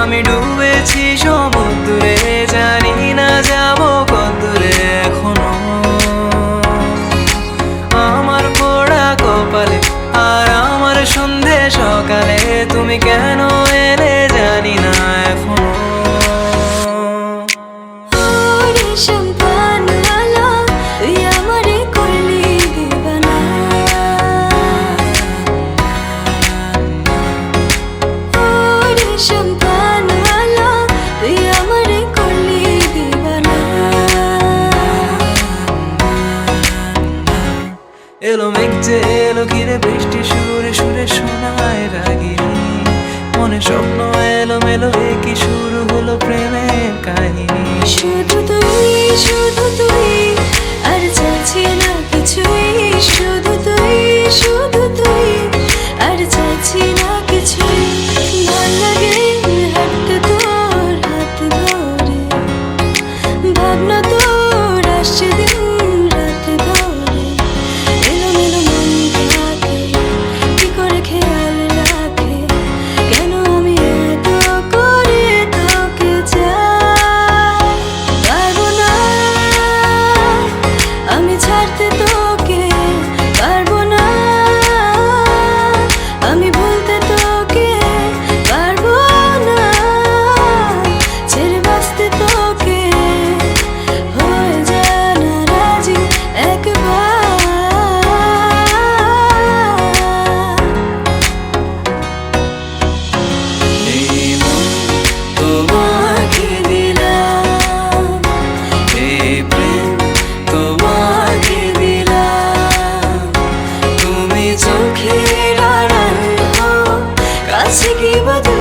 আমি ডুবেছি সমুদ্রে, জানি না যাব কতদূরে এখনো। আমার পোড়া কপালে আর আমার সন্ধে সকালে তুমি কেন এলে জানি না এখনো। এলো মেঘ যে এলো ঘিরে বৃষ্টি সুরে সুরে শোনায় রাগিনী, মনে স্বপ্ন এলো মেলো কি শুরু হলো প্রেমের কাহিনী। শুধু তুই আর চাইছি না কিছুই, শুধু তুই আর চাইছি না কিছুই। ভাল লাগে হাঁটতে তোর হাত ধরে, ভাবনা তোর আসছে দিন রাত ধরে। এলোমেলো মনটাকে কি করে খেয়াল রাখে, কেন আমি এত করে তোকে চাই। পারবো না আমি ছাড়তে তোকে, পারবো না আমি ভুলতে তোকে, পারবো না ছেড়ে বাঁচতে তোকে। হয়ে যা না রাজি একবার, এই মন তোমাকে দিলাম, এই প্রেম তোমাকে দিলাম। তুমি চোখের আড়াল হও, কাছে কি বদল